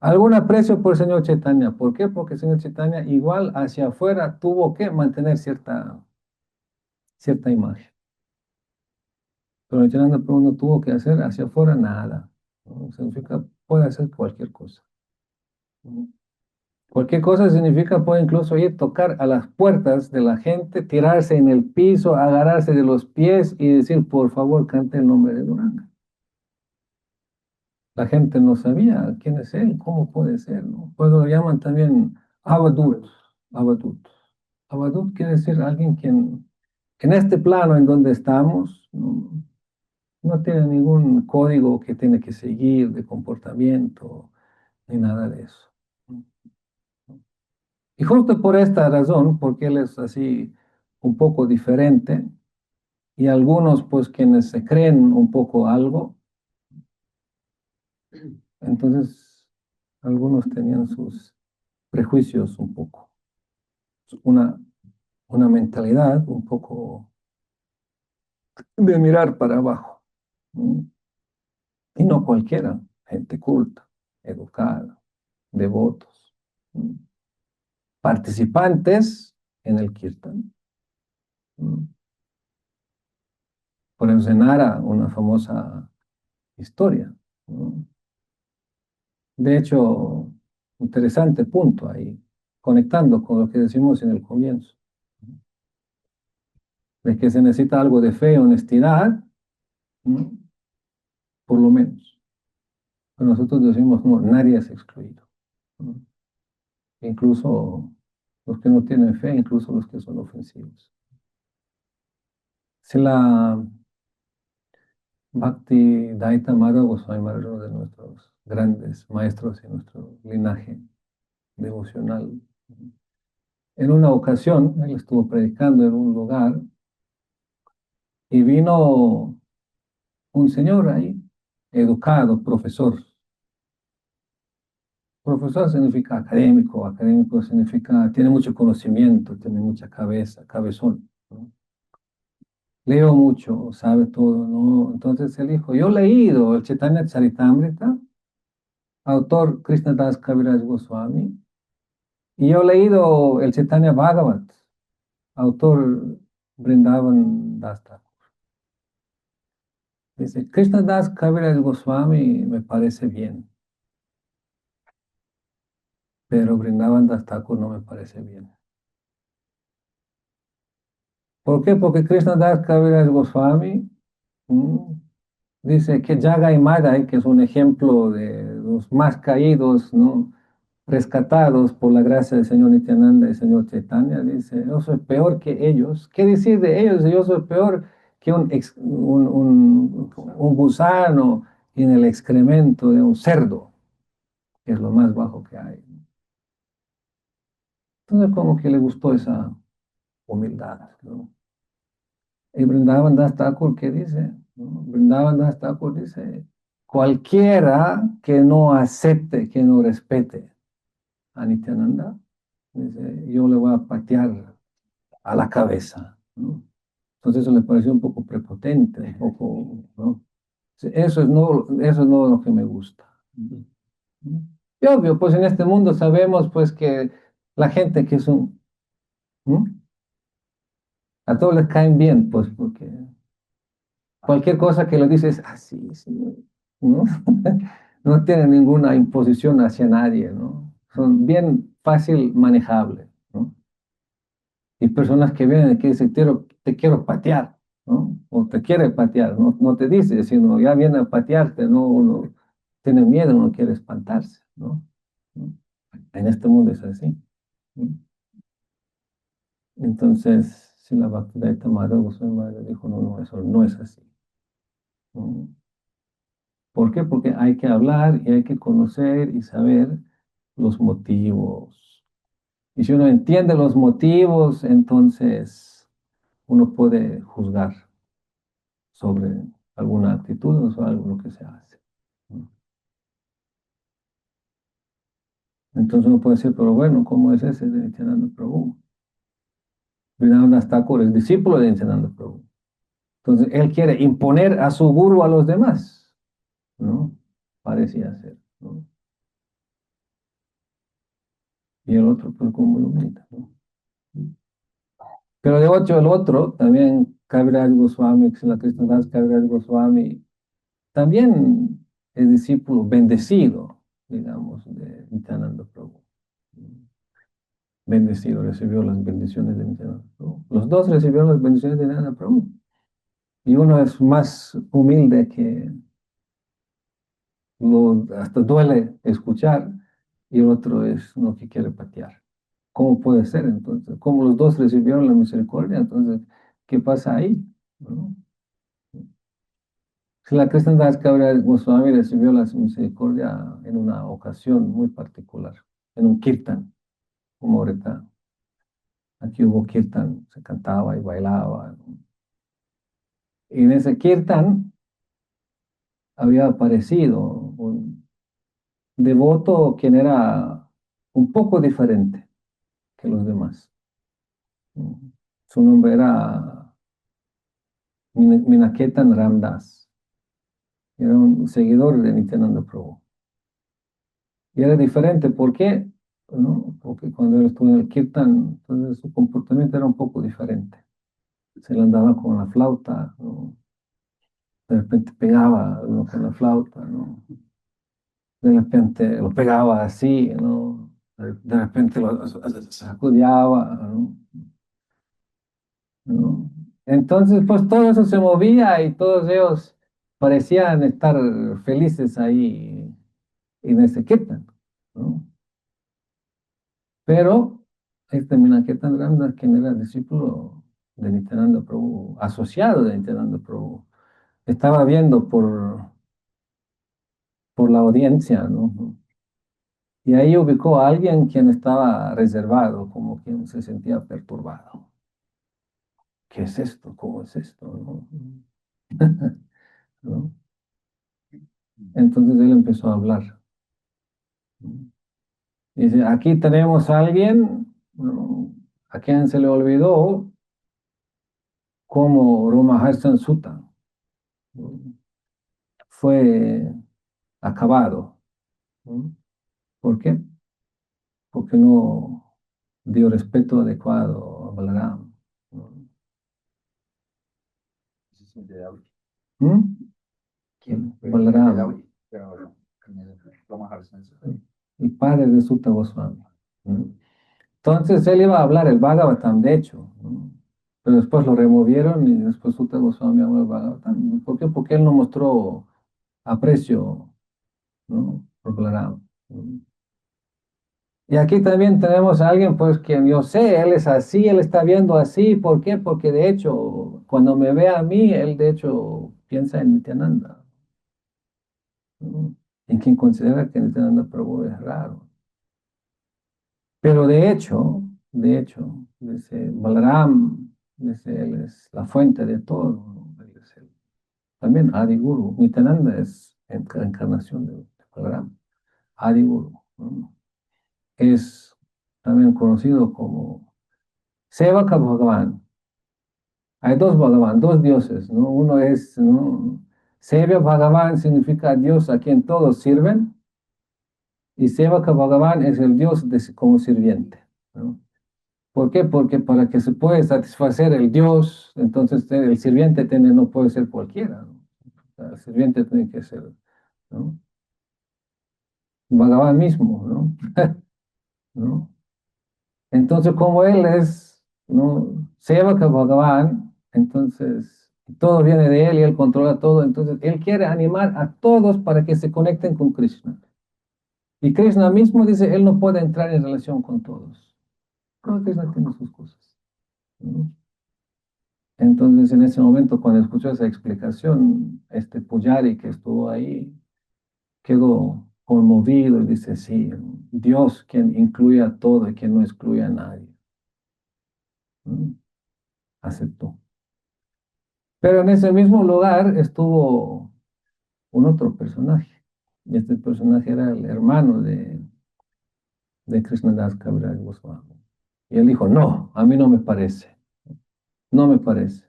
Algún aprecio por el señor Chaitanya. ¿Por qué? Porque el señor Chaitanya igual hacia afuera tuvo que mantener cierta imagen. Pero Nityananda Prabhu no tuvo que hacer hacia afuera nada, ¿no? Significa, puede hacer cualquier cosa, ¿no? Cualquier cosa significa, puede incluso ir tocar a las puertas de la gente, tirarse en el piso, agarrarse de los pies y decir, por favor, cante el nombre de Gauranga. la gente no sabía quién es él, cómo puede ser, ¿no? Pues lo llaman también Abadut, Abadut. Abadut quiere decir alguien quien, que en este plano en donde estamos, no tiene ningún código que tiene que seguir de comportamiento, ni nada de eso. Y justo por esta razón, porque él es así un poco diferente, y algunos pues quienes se creen un poco algo, entonces algunos tenían sus prejuicios un poco, una, una mentalidad un poco de mirar para abajo, ¿no? Y no cualquiera, gente culta, educada, devotos, ¿no? Participantes en el kirtan, ¿no? Por eso se narra una famosa historia, ¿no? De hecho, interesante punto ahí, conectando con lo que decimos en el comienzo, de que se necesita algo de fe, honestidad, ¿no? Por lo menos. Pero nosotros decimos, no, nadie es excluido, ¿no? Incluso los que no tienen fe, incluso los que son ofensivos. Si la Bhakti Daita Madhava Goswami Maharaj, uno de nuestros grandes maestros y nuestro linaje devocional, en una ocasión, él estuvo predicando en un lugar y vino un señor ahí, educado, profesor. Profesor significa académico, académico significa, tiene mucho conocimiento, tiene mucha cabeza, cabezón, ¿no? Leo mucho, sabe todo, ¿no? Entonces él dijo, yo he leído el Chaitanya Charitamrita, autor Krishnadas Kaviraj Goswami, y yo he leído el Chaitanya Bhagavat, autor Vrindavan Das Thakur. Dice, Krishnadas Kaviraj Goswami me parece bien, pero Vrindavan Das Thakur no me parece bien. ¿Por qué? Porque Krishnadas Kaviraj Goswami dice que Jagai Madai, que es un ejemplo de los más caídos, ¿no? Rescatados por la gracia del Señor Nityananda y del Señor Chaitanya, dice, yo soy peor que ellos. ¿Qué decir de ellos? Yo soy peor que un gusano en el excremento de un cerdo, que es lo más bajo que hay. Entonces como que le gustó esa humildad, ¿no? Y Vrindavan Das Thakur, ¿qué dice? ¿No? Vrindavan Das Thakur dice, cualquiera que no acepte, que no respete a Nityananda, dice, yo le voy a patear a la cabeza, ¿no? Entonces eso le pareció un poco prepotente, un poco, ¿no? Eso es no lo que me gusta. Y obvio, pues en este mundo sabemos pues que la gente que son, ¿no? A todos les caen bien, pues porque cualquier cosa que le dices, sí, sí, ¿no? No tienen ninguna imposición hacia nadie, ¿no? Son bien fácil manejables, ¿no? Y personas que vienen y que dicen, te quiero patear, ¿no? O te quiere patear, ¿no? No te dice, sino ya viene a patearte, ¿no? Uno tiene miedo, uno quiere espantarse, ¿no? ¿No? En este mundo es así, ¿no? Entonces, si la Bhaktivedanta Madhava Goswami Maharaj dijo, no, no, eso no es así, ¿no? ¿Por qué? Porque hay que hablar y hay que conocer y saber los motivos. Y si uno entiende los motivos, entonces uno puede juzgar sobre alguna actitud o sobre algo que se hace, ¿no? Entonces uno puede decir, pero bueno, ¿cómo es ese de Nityananda Prabhu? Vrindavan Thakur es discípulo de Nityananda Prabhu. Entonces él quiere imponer a su guru a los demás, ¿no? Parecía ser, ¿no? Y el otro, pues, como lo mira, ¿no? Pero de hecho, el otro, también Kaviraj Goswami, que es la Krishnadas Kaviraj Goswami, también es discípulo bendecido, digamos, de Nityananda Prabhu. Bendecido, recibió las bendiciones de Nityananda Prabhu. Los dos recibieron las bendiciones de Nityananda Prabhu. Y uno es más humilde hasta duele escuchar, y el otro es uno que quiere patear. ¿Cómo puede ser entonces? ¿Cómo los dos recibieron la misericordia? Entonces, ¿qué pasa ahí? ¿No? Si la Krishnadas Kaviraj Goswami recibió la misericordia en una ocasión muy particular, en un kirtan, como ahorita. Aquí hubo kirtan, se cantaba y bailaba, ¿no? Y en ese kirtan había aparecido un devoto quien era un poco diferente que los demás. Su nombre era Minaketan Ramdas. Era un seguidor de Nityananda Prabhu. Y era diferente, ¿por qué? ¿No? Porque cuando él estuvo en el kirtan, entonces su comportamiento era un poco diferente. Se le andaba con la flauta, ¿no? De repente pegaba, ¿no? Con la flauta, ¿no? De repente lo pegaba así, ¿no? De repente lo sacudiaba, ¿no? ¿No? Entonces, pues todo eso se movía y todos ellos parecían estar felices ahí en ese kirtan, ¿no? Pero este Minaketan Ramdas, quien era discípulo de Nityananda Prabhu, asociado de Nityananda Prabhu, estaba viendo por la audiencia, ¿no? Y ahí ubicó a alguien quien estaba reservado, como quien se sentía perturbado. ¿Qué es esto? ¿Cómo es esto? ¿No? ¿No? Entonces él empezó a hablar. Dice, aquí tenemos a alguien, ¿no? A quien se le olvidó cómo Ramaharsan Sutta, ¿no? Fue acabado, ¿no? ¿Por qué? Porque no dio respeto adecuado a Balaram, ¿no? Ese es el de Daudi. ¿Mm? ¿Quién? El de Balaram, Daudi. Pero con el Roma Harsan. el padre de Sutta Goswami, ¿no? Entonces él iba a hablar el Bhagavatam, de hecho, ¿no? Pero después lo removieron y después Sutta Goswami habló el Bhagavatam. ¿Por qué? Porque él no mostró aprecio, ¿no? Por Balaram, ¿no? Y aquí también tenemos a alguien, pues, que yo sé, él es así, él está viendo así. ¿Por qué? Porque de hecho, cuando me ve a mí, él de hecho piensa en Nityananda, ¿no? En quien considera que Nityananda Prabhu es raro. Pero de hecho, dice Balaram, dice, él es la fuente de todo, ¿no? Él es también Adiguru. Nityananda es encarnación de Balaram. Adiguru, ¿no? Es también conocido como Sevaka Bhagavan. Hay dos Bhagavan, dos dioses, ¿no? Uno es, ¿no? Sevya Bhagavan significa Dios a quien todos sirven, y Sevaka Bhagavan es el Dios como sirviente, ¿no? ¿Por qué? Porque para que se pueda satisfacer el Dios, entonces el sirviente no puede ser cualquiera, ¿no? O sea, el sirviente tiene que ser, ¿no? Bhagavan mismo, ¿no? ¿No? Entonces, como él es, ¿no? Sevaka Bhagavan, entonces todo viene de él y él controla todo, entonces él quiere animar a todos para que se conecten con Krishna. Y Krishna mismo dice, él no puede entrar en relación con todos. Cada Krishna tiene sus cosas, ¿no? Entonces, en ese momento, cuando escuchó esa explicación, este Pujari que estuvo ahí quedó conmovido y dice, sí, Dios quien incluye a todo y quien no excluye a nadie, ¿no? Aceptó. Pero en ese mismo lugar estuvo un otro personaje. Y este personaje era el hermano de Krishnadas Kaviraj Goswami. Y él dijo, no, a mí no me parece, no me parece.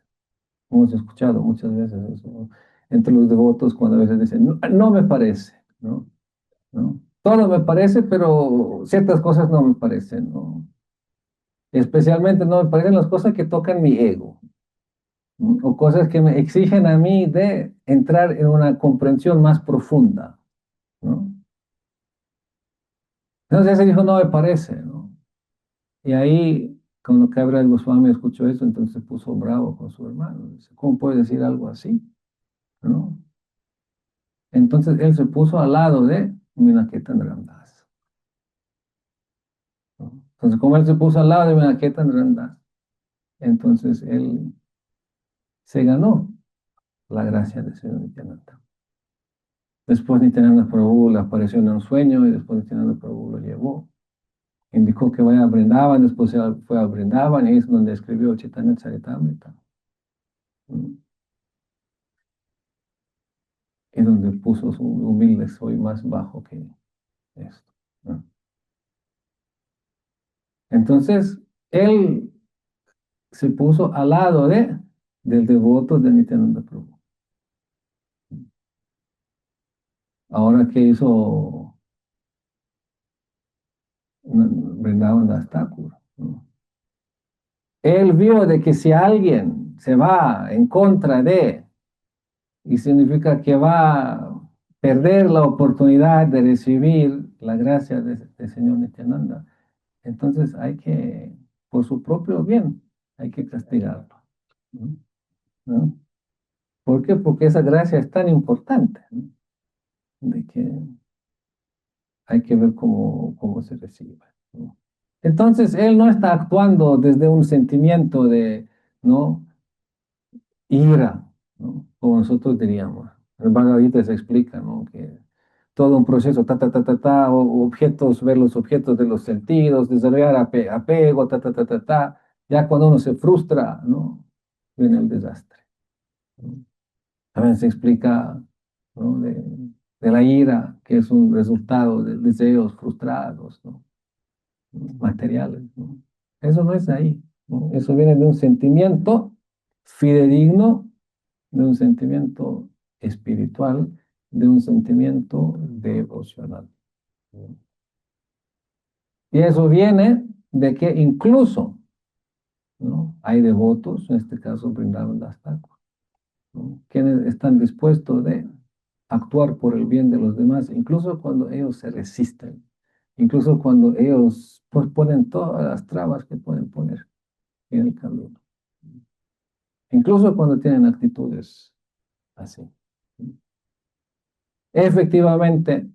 Hemos escuchado muchas veces eso, ¿no? Entre los devotos cuando a veces dicen, no, no me parece, ¿no? ¿No? Todo me parece, pero ciertas cosas no me parecen, ¿no? Especialmente no me parecen las cosas que tocan mi ego, ¿no? O cosas que me exigen a mí de entrar en una comprensión más profunda, ¿no? Entonces ese dijo, no me parece, ¿no? Y ahí, cuando Cabra Goswami escuchó eso, entonces se puso bravo con su hermano. Dice, ¿cómo puede decir algo así? ¿No? Entonces él se puso al lado de Minaketan Das. ¿No? Entonces, como él se puso al lado de Minaketan Das, entonces él se ganó la gracia del Señor Nityananda. Después Nityananda Prabhu le apareció en un sueño y después Nityananda Prabhu lo llevó. Indicó que vaya a Brindavan, después él fue a Brindavan y es donde escribió Chaitanya Charitamrita. ¿No? Y donde puso su humilde soy más bajo que esto. ¿No? Entonces, él se puso al lado del devoto de Nityananda Prabhu. Ahora que hizo Vrindavan Das Thakur, ¿no? Él vio de que si alguien se va en contra de, y significa que va a perder la oportunidad de recibir la gracia del Señor Nityananda, entonces hay que, por su propio bien, hay que castigarlo. ¿No? ¿No? ¿Por qué? Porque esa gracia es tan importante, ¿no? De que hay que ver cómo se recibe, ¿no? Entonces, él no está actuando desde un sentimiento de, ¿no? Ira, ¿no? Como nosotros diríamos. El Bhagavad Gita se explica, ¿no? Que todo un proceso, objetos, ver los objetos de los sentidos, desarrollar apego, ya cuando uno se frustra, ¿no? Viene el desastre, ¿no? También se explica, ¿no? De la ira, que es un resultado de deseos frustrados, ¿no? Materiales, ¿no? Eso no es ahí, ¿no? Eso viene de un sentimiento fidedigno, de un sentimiento espiritual, de un sentimiento devocional, ¿no? Y eso viene de que incluso, ¿no? Hay devotos, en este caso brindaron las tacos, ¿no? Quienes están dispuestos de actuar por el bien de los demás, incluso cuando ellos se resisten, incluso cuando ellos pues, ponen todas las trabas que pueden poner en el camino, incluso cuando tienen actitudes así. Efectivamente,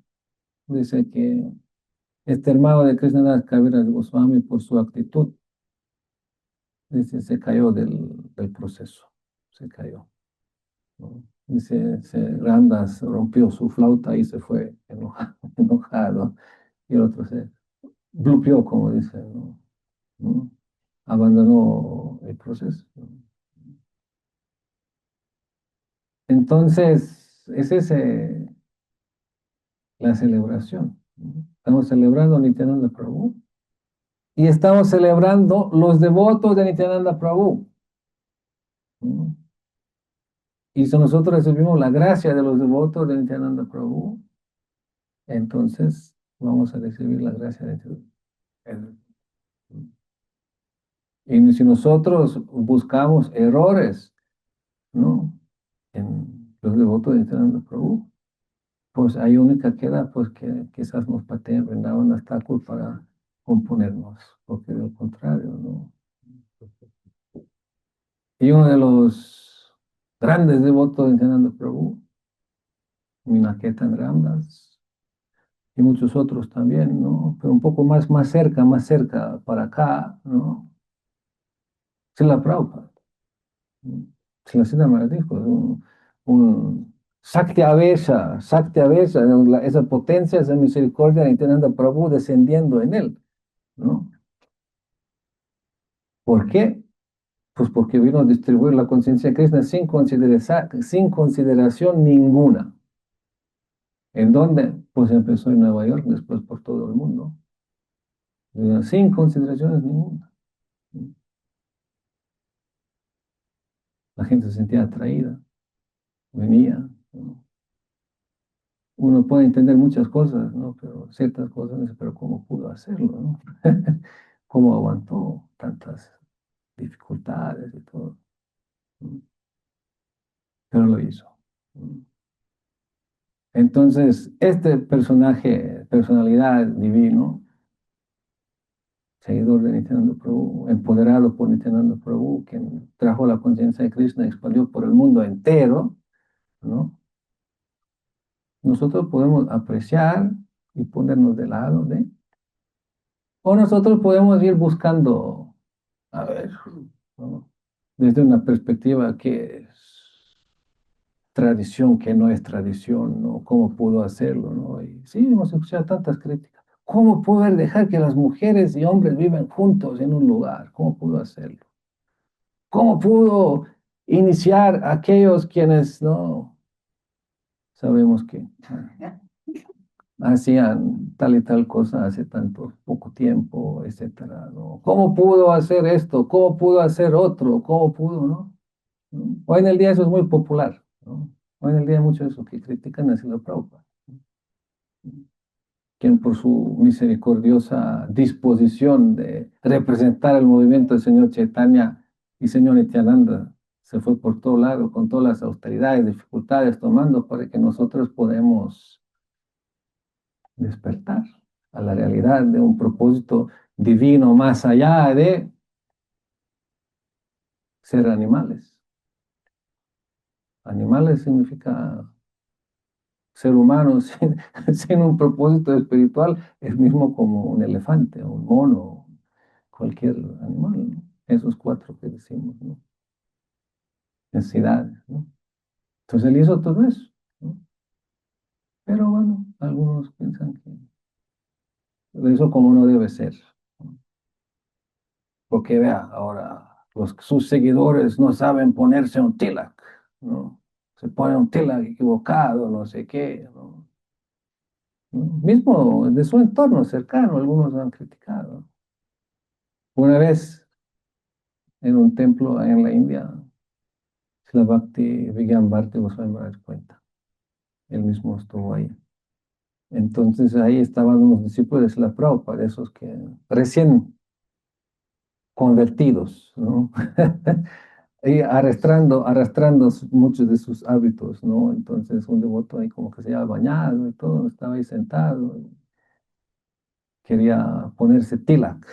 dice que este hermano de Krishnadas Kaviraj Goswami, por su actitud, dice, se cayó del proceso, se cayó, ¿no? Dice, Randas rompió su flauta y se fue enojado, enojado, y el otro se blupió, como dice, ¿no? ¿No? Abandonó el proceso, ¿no? Entonces, es ese la celebración, ¿no? Estamos celebrando a Nityananda Prabhu y estamos celebrando los devotos de Nityananda Prabhu, ¿no? Y si nosotros recibimos la gracia de los devotos de Nityananda Prabhu, entonces vamos a recibir la gracia de Dios. Y si nosotros buscamos errores, ¿no? En los devotos de Nityananda Prabhu, pues hay única queda, pues que quizás nos pateen, vendaban hasta para componernos, porque de lo contrario, ¿no? Y uno de los grandes devotos de Nityananda Prabhu, Minaketan Ramdas, y muchos otros también, ¿no? Pero un poco más cerca para acá, ¿no? Srila Prabhupada, ¿no? Srila Sridhar Maharaj dijo, un Shakti Avesha, esa potencia, esa misericordia de Nityananda Prabhu descendiendo en él, ¿no? ¿Por qué? Pues porque vino a distribuir la conciencia de Krishna sin consideración ninguna. ¿En dónde? Pues empezó en Nueva York, después por todo el mundo, sin consideraciones ninguna. La gente se sentía atraída, venía, ¿no? Uno puede entender muchas cosas, ¿no? Pero ciertas cosas, pero ¿cómo pudo hacerlo, no? ¿Cómo aguantó tantas dificultades y todo? ¿No? Pero lo hizo, ¿no? Entonces, este personaje, personalidad divino, seguidor de Nityananda Prabhu, empoderado por Nityananda Prabhu, quien trajo la conciencia de Krishna y expandió por el mundo entero, ¿no? nosotros podemos apreciar y ponernos de lado de, o nosotros podemos ir buscando, a ver, ¿no? Desde una perspectiva que es tradición, que no es tradición, ¿no? ¿Cómo pudo hacerlo, ¿no? Y sí, hemos escuchado tantas críticas. ¿Cómo poder dejar que las mujeres y hombres vivan juntos en un lugar? ¿Cómo pudo hacerlo? ¿Cómo pudo iniciar aquellos quienes no sabemos que hacían tal y tal cosa hace tanto poco tiempo, etcétera, ¿no? ¿Cómo pudo hacer esto? ¿Cómo pudo hacer otro? ¿Cómo pudo, no? ¿No? Hoy en el día eso es muy popular, ¿no? Hoy en el día hay mucho de eso que critican a Srila Prabhupada, quien por su misericordiosa disposición de representar el movimiento del señor Chaitanya y señor Nityananda se fue por todo lado con todas las austeridades, dificultades, tomando para que nosotros podamos despertar a la realidad de un propósito divino más allá de ser animales. Animales significa ser humano sin un propósito espiritual, es mismo como un elefante, un mono, cualquier animal, ¿no? Esos cuatro que decimos, ¿no? Necesidades, ¿no? Entonces él hizo todo eso, ¿no? Pero bueno, algunos piensan que eso como no debe ser, ¿no? Porque vea, ahora sus seguidores no saben ponerse un tilak, ¿no? Se pone un tilak equivocado, no sé qué, ¿no? ¿No? Mismo de su entorno cercano, algunos lo han criticado. Una vez en un templo en la India, Srila Bhakti Vigyan Bharti Goswami Maharaj cuenta, él mismo estuvo ahí. Entonces ahí estaban unos discípulos de Srila Prabhupada, de esos que recién convertidos, ¿no? Y arrastrando muchos de sus hábitos, ¿no? Entonces un devoto ahí como que se había bañado y todo, estaba ahí sentado, quería ponerse tilak.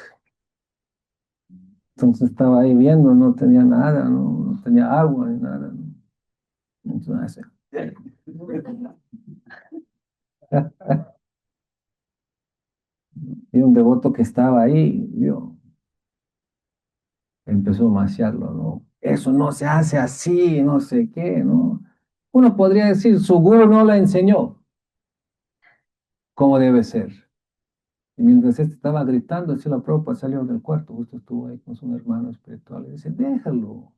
Entonces estaba ahí viendo, no tenía nada, no tenía agua ni nada, ¿no? Entonces, y un devoto que estaba ahí, vio, empezó a maciarlo, ¿no? Eso no se hace así, no sé qué, ¿no? Uno podría decir, su gurú no le enseñó cómo debe ser. Y mientras este estaba gritando, la Prabhupada salió del cuarto, justo estuvo ahí con su hermano espiritual, y dice, déjalo.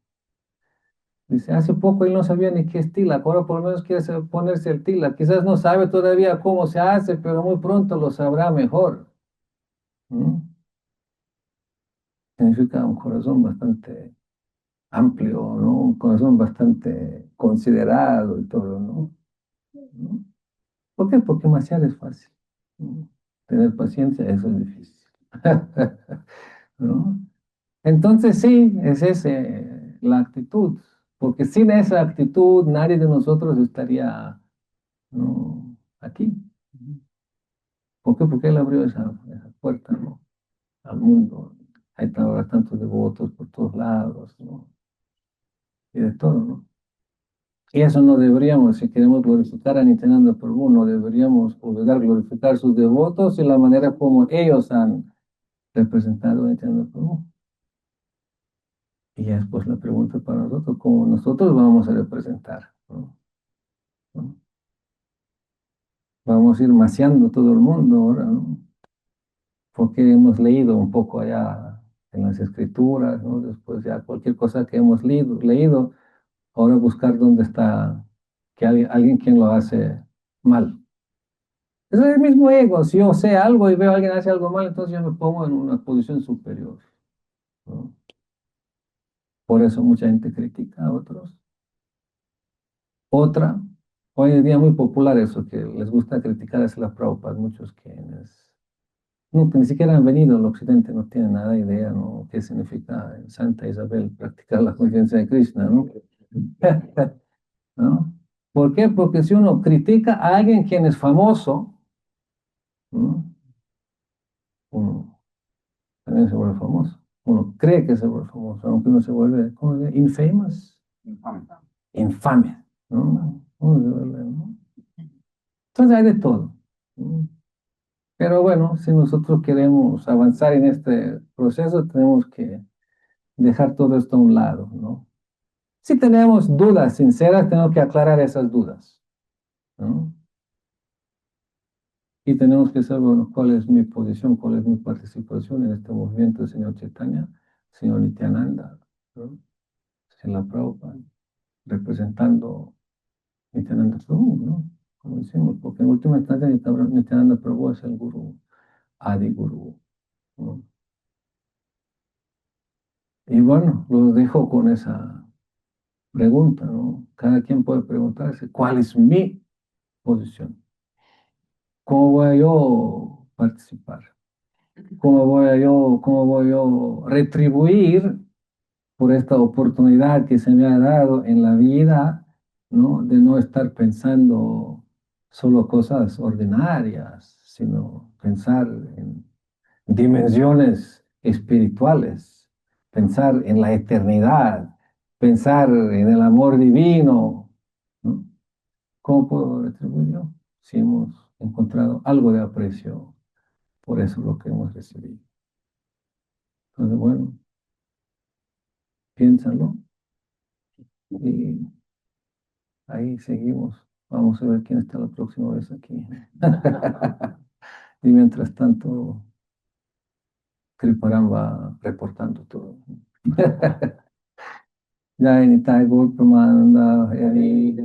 Dice, hace poco él no sabía ni qué es tila, ahora por lo menos quiere ponerse el tila. Quizás no sabe todavía cómo se hace, pero muy pronto lo sabrá mejor. ¿No? Significa un corazón bastante amplio, ¿no? Un corazón bastante considerado y todo, ¿no? ¿No? ¿Por qué? Porque marchar es fácil, ¿no? Tener paciencia, eso es difícil. ¿No? Entonces sí, es ese, la actitud, porque sin esa actitud nadie de nosotros estaría, ¿no? Aquí. ¿Por qué? Porque él abrió esa puerta, ¿no? Al mundo. Hay ahora tantos devotos por todos lados, ¿no? Y de todo, ¿no? Y eso no deberíamos, si queremos glorificar a Nityananda Prabhu, no deberíamos olvidar glorificar sus devotos y la manera como ellos han representado a Nityananda Prabhu. Y ya después la pregunta para nosotros, ¿cómo nosotros vamos a representar? ¿No? ¿No? Vamos a ir maciando todo el mundo ahora, ¿no? Porque hemos leído un poco allá en las escrituras, ¿no? Después ya cualquier cosa que hemos leído, ahora buscar dónde está, que alguien quien lo hace mal. Es el mismo ego. Si yo sé algo y veo a alguien hace algo mal, entonces yo me pongo en una posición superior, ¿no? Por eso mucha gente critica a otros. Otra, hoy en día muy popular eso, que les gusta criticar a las Prabhupada, muchos quienes no, que ni siquiera han venido al occidente, no tienen nada de idea, ¿no? ¿Qué significa en Santa Isabel practicar la conciencia de Krishna, ¿no? ¿No? ¿Por qué? Porque si uno critica a alguien quien es famoso, ¿no? Uno también se vuelve famoso. Uno cree que se vuelve famoso, aunque uno se vuelve, ¿cómo se dice? Infamous. Infame. Infame, ¿no? Uno se vuelve, ¿no? Entonces hay de todo, ¿no? Pero bueno, si nosotros queremos avanzar en este proceso, tenemos que dejar todo esto a un lado, ¿no? Si tenemos dudas sinceras, tenemos que aclarar esas dudas, ¿no? Y tenemos que saber, bueno, cuál es mi posición, cuál es mi participación en este movimiento del señor Chaitanya, señor Nityananda, ¿no? Srila Prabhupada, representando Nityananda Prabhu, ¿no? Como decimos, porque en última instancia Nityananda Prabhu es el gurú, Adi Guru, ¿no? Y bueno, los dejo con esa pregunta, ¿no? Cada quien puede preguntarse, ¿cuál es mi posición? ¿Cómo voy a yo participar? Cómo voy yo retribuir por esta oportunidad que se me ha dado en la vida, ¿no? De no estar pensando solo cosas ordinarias, sino pensar en dimensiones espirituales, pensar en la eternidad, pensar en el amor divino, ¿no? ¿Cómo puedo retribuir yo si hemos encontrado algo de aprecio por eso lo que hemos recibido? Entonces, bueno, piénsalo y ahí seguimos. Vamos a ver quién está la próxima vez aquí. Y mientras tanto, Kriparam va reportando todo. Jai Nitai Gaur Pramananda Hari